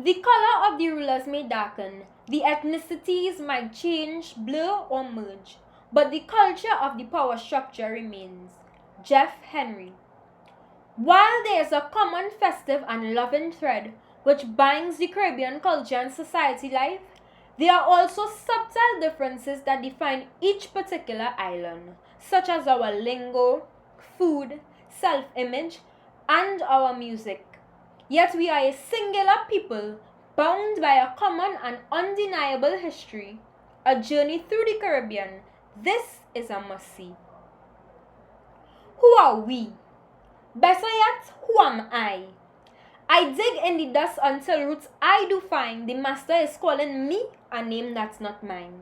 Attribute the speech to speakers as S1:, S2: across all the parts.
S1: The color of the rulers may darken, the ethnicities might change, blur, or merge, but the culture of the power structure remains. Jeff Henry. While there is a common festive and loving thread which binds the Caribbean culture and society life, there are also subtle differences that define each particular island, such as our lingo, food, self-image, and our music. Yet we are a singular people, bound by a common and undeniable history, a journey through the Caribbean. This is a must-see. Who are we? Better yet, who am I? I dig in the dust until roots I do find. The master is calling me a name that's not mine.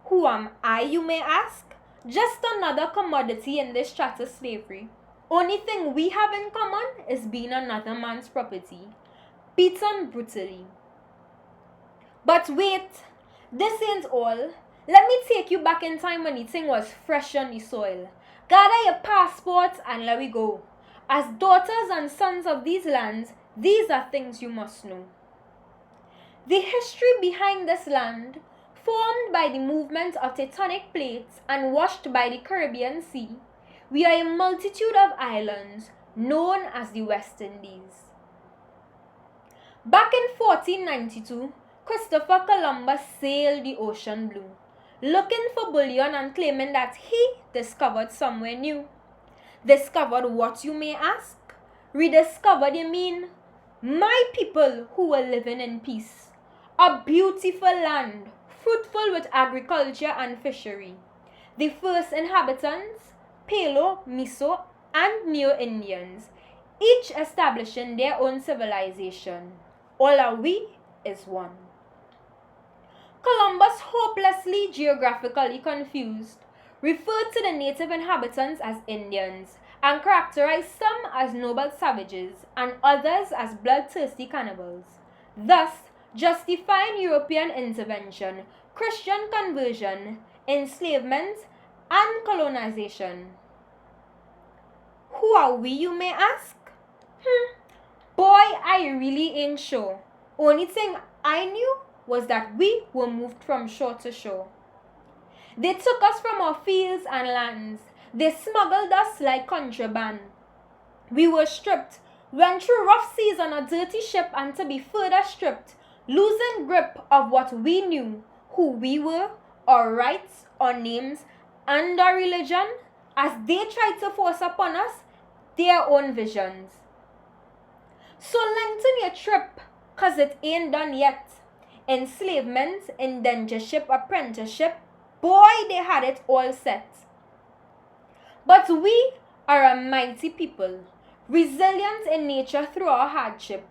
S1: Who am I, you may ask? Just another commodity in this chattel slavery. Only thing we have in common is being another man's property, beaten brutally. But wait, this ain't all. Let me take you back in time when the thing was fresh on the soil. Gather your passports and let we go. As daughters and sons of these lands, these are things you must know. The history behind this land, formed by the movement of tectonic plates and washed by the Caribbean Sea, we are a multitude of islands known as the West Indies. Back in 1492, Christopher Columbus sailed the ocean blue, looking for bullion and claiming that he discovered somewhere new. Discovered what, you may ask? Rediscovered, you mean? My people who were living in peace. A beautiful land, fruitful with agriculture and fishery. The first inhabitants, Palo, Miso, and Neo-Indians, each establishing their own civilization. All are we is one. Columbus, hopelessly geographically confused, referred to the native inhabitants as Indians and characterized some as noble savages and others as bloodthirsty cannibals, thus justifying European intervention, Christian conversion, enslavement, and colonization. Who are we, you may ask? Boy, I really ain't sure. Only thing I knew was that we were moved from shore to shore. They took us from our fields and lands. They smuggled us like contraband. We were stripped, went through rough seas on a dirty ship, and to be further stripped, losing grip of what we knew, who we were, our rights, our names, and our religion, as they tried to force upon us their own visions. So lengthen your trip, 'cause it ain't done yet. Enslavement, indentureship, apprenticeship, boy, they had it all set. But we are a mighty people, resilient in nature through our hardship.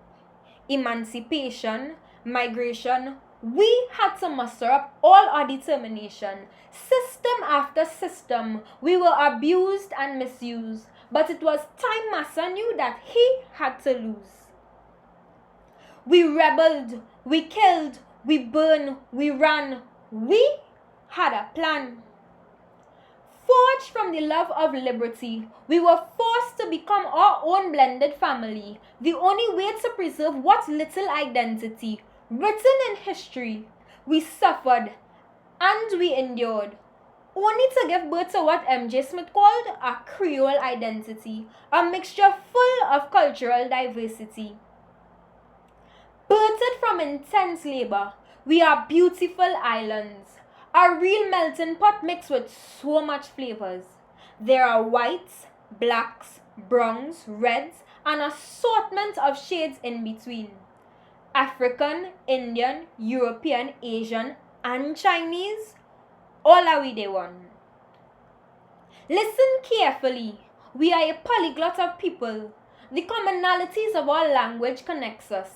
S1: Emancipation, migration, we had to muster up all our determination. System after system, we were abused and misused, but it was time Massa knew that he had to lose. We rebelled, we killed, we burned, we ran, we had a plan. Forged from the love of liberty, we were forced to become our own blended family, the only way to preserve what little identity written in history. We suffered and we endured, only to give birth to what M.J. Smith called a Creole identity, a mixture full of cultural diversity. Birthed from intense labor, we are beautiful islands, a real melting pot mixed with so much flavors. There are whites, blacks, browns, reds, and an assortment of shades in between. African, Indian, European, Asian, and Chinese, all are we they one. Listen carefully. We are a polyglot of people. The commonalities of our language connects us.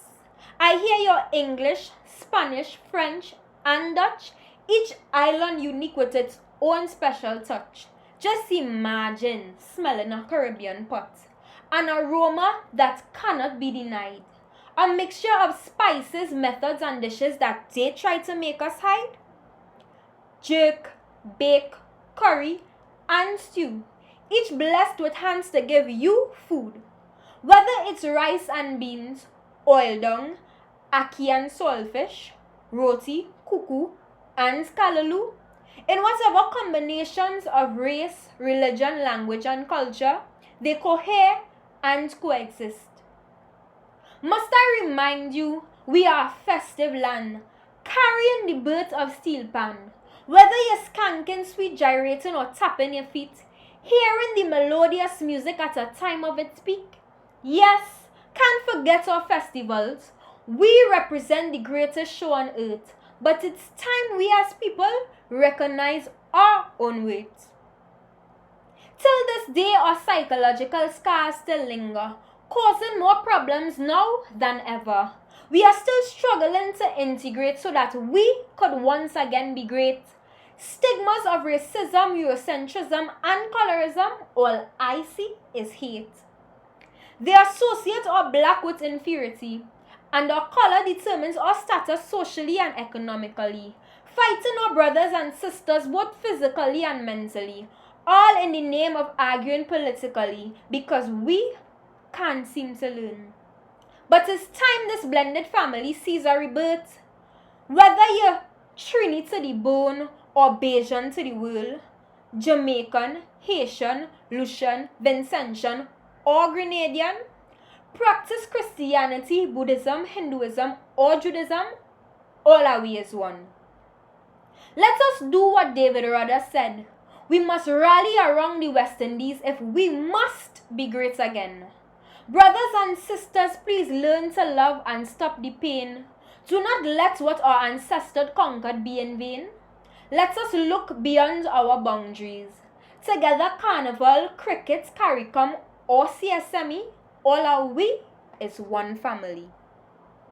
S1: I hear your English, Spanish, French, and Dutch, each island unique with its own special touch. Just imagine smelling a Caribbean pot, an aroma that cannot be denied. A mixture of spices, methods, and dishes that they try to make us hide. Jerk, bake, curry, and stew, each blessed with hands to give you food. Whether it's rice and beans, oil dung, ackee and saltfish, roti, cuckoo, and scallaloo. In whatever combinations of race, religion, language, and culture, they cohere and coexist. Must I remind you, we are a festive land, carrying the birth of steel pan. Whether you're skanking, sweet gyrating, or tapping your feet, hearing the melodious music at a time of its peak. Yes, can't forget our festivals. We represent the greatest show on earth, but it's time we as people recognize our own weight. Till this day, our psychological scars still linger, causing more problems now than ever. We are still struggling to integrate so that we could once again be great. Stigmas of racism, Eurocentrism, and colorism, all I see is hate. They associate our black with inferiority, and our color determines our status socially and economically, fighting our brothers and sisters both physically and mentally, all in the name of arguing politically, because we can't seem to learn. But it's time this blended family sees a rebirth. Whether you're Trini to the bone or Bajan to the world, Jamaican, Haitian, Lucian, Vincentian, or Grenadian, practice Christianity, Buddhism, Hinduism, or Judaism, all are we as one. Let us do what David Rudder said. We must rally around the West Indies if we must be great again. Brothers and sisters, please learn to love and stop the pain. Do not let what our ancestors conquered be in vain. Let us look beyond our boundaries. Together, Carnival, Cricket, CARICOM, or CSME, all are we is one family.